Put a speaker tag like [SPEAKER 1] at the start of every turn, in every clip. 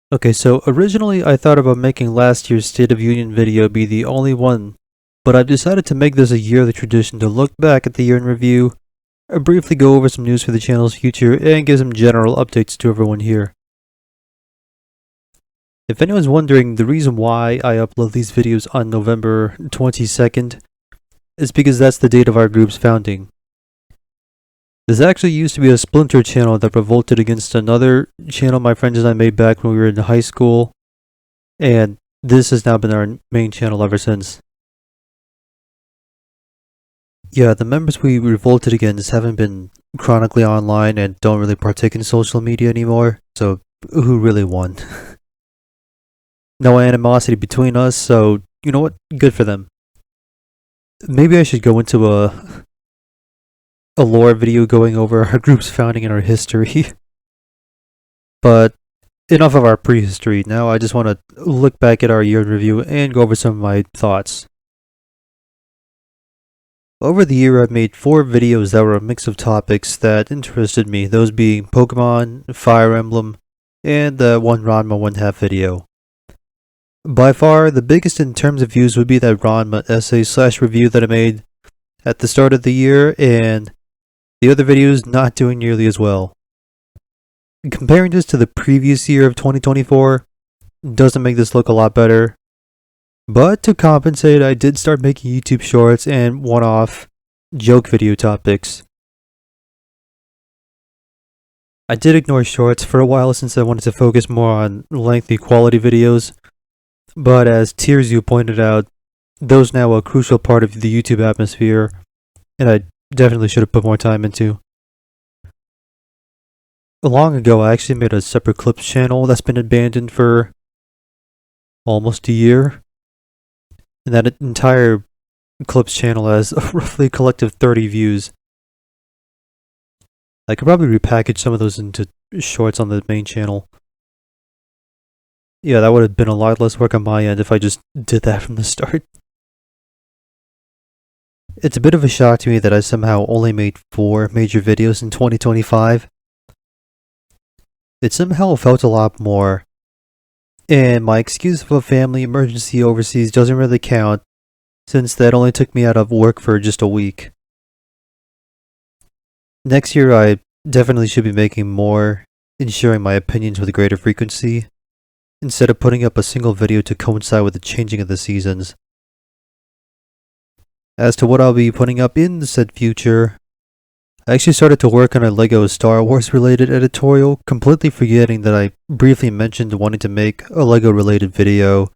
[SPEAKER 1] Okay, so originally I thought about making last year's State of Union video be the only one, but I've decided to make this a yearly tradition to look back at the year in review, briefly go over some news for the channel's future, and give some general updates to everyone here. If anyone's wondering, the reason why I upload these videos on November 22nd is because that's the date of our group's founding. This actually used to be a splinter channel that revolted against another channel my friends and I made back when we were in high school, and this has now been our main channel ever since. Yeah, the members we revolted against haven't been chronically online and don't really partake in social media anymore, so who really won? No animosity between us, so you know what? Good for them. Maybe I should go into a lore video going over our group's founding and our history. But enough of our prehistory. Now I just want to look back at our year in review and go over some of my thoughts. Over the year, I've made 4 videos that were a mix of topics that interested me, those being Pokemon, Fire Emblem, and the one Ranma 1/2 video. By far, the biggest in terms of views would be that Ranma essay/review that I made at the start of the year, and the other videos not doing nearly as well. Comparing this to the previous year of 2024 doesn't make this look a lot better. But to compensate, I did start making YouTube shorts and one-off joke video topics. I did ignore shorts for a while since I wanted to focus more on lengthy quality videos, but as Tearzu pointed out, those now a crucial part of the YouTube atmosphere, and I definitely should have put more time into. Long ago, I actually made a separate clips channel that's been abandoned for almost a year. And that entire clips channel has roughly a collective 30 views. I could probably repackage some of those into shorts on the main channel. Yeah, that would have been a lot less work on my end if I just did that from the start. It's a bit of a shock to me that I somehow only made 4 major videos in 2025. It somehow felt a lot more. And my excuse of a family emergency overseas doesn't really count, since that only took me out of work for just a week. Next year I definitely should be making more and sharing my opinions with greater frequency, instead of putting up a single video to coincide with the changing of the seasons. As to what I'll be putting up in the said future, I actually started to work on a LEGO Star Wars related editorial, completely forgetting that I briefly mentioned wanting to make a LEGO related video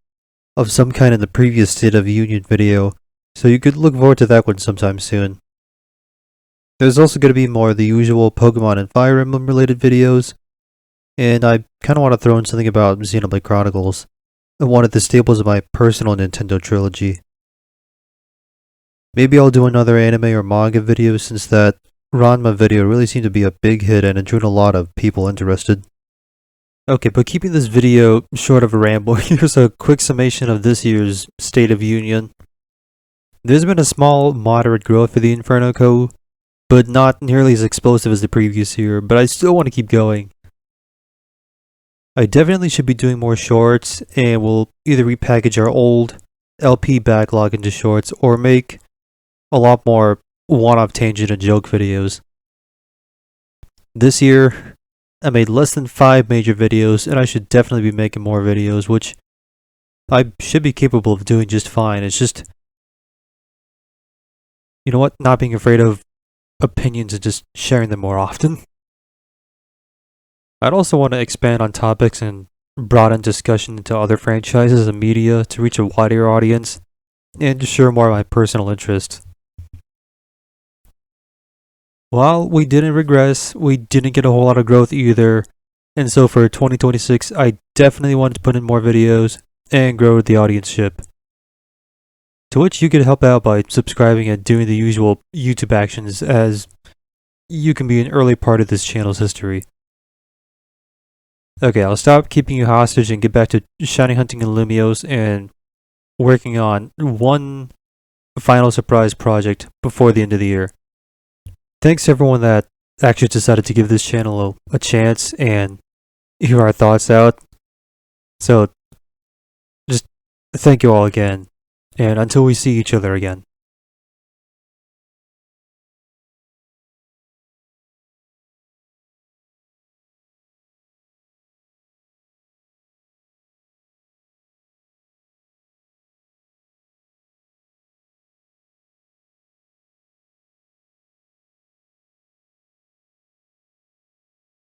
[SPEAKER 1] of some kind in the previous State of Union video, so you could look forward to that one sometime soon. There's also going to be more of the usual Pokemon and Fire Emblem related videos, and I kind of want to throw in something about Xenoblade Chronicles, one of the staples of my personal Nintendo trilogy. Maybe I'll do another anime or manga video since that Ranma video really seemed to be a big hit and it drew a lot of people interested. Okay, but keeping this video short of a ramble, here's a quick summation of this year's State of Union. There's been a small, moderate growth for the Inferno Co., but not nearly as explosive as the previous year, but I still want to keep going. I definitely should be doing more shorts, and we'll either repackage our old LP backlog into shorts, or make a lot more one-off tangent and joke videos. This year, I made less than 5 major videos, and I should definitely be making more videos, which I should be capable of doing just fine. It's just, you know what, not being afraid of opinions and just sharing them more often. I'd also want to expand on topics and broaden discussion into other franchises and media to reach a wider audience, and to share more of my personal interests. While we didn't regress, we didn't get a whole lot of growth either, and so for 2026 I definitely wanted to put in more videos and grow the audienceship. To which you could help out by subscribing and doing the usual YouTube actions, as you can be an early part of this channel's history. Okay, I'll stop keeping you hostage and get back to shiny hunting in Lumiose and working on one final surprise project before the end of the year. Thanks to everyone that actually decided to give this channel a chance and hear our thoughts out. So, just thank you all again, and until we see each other again.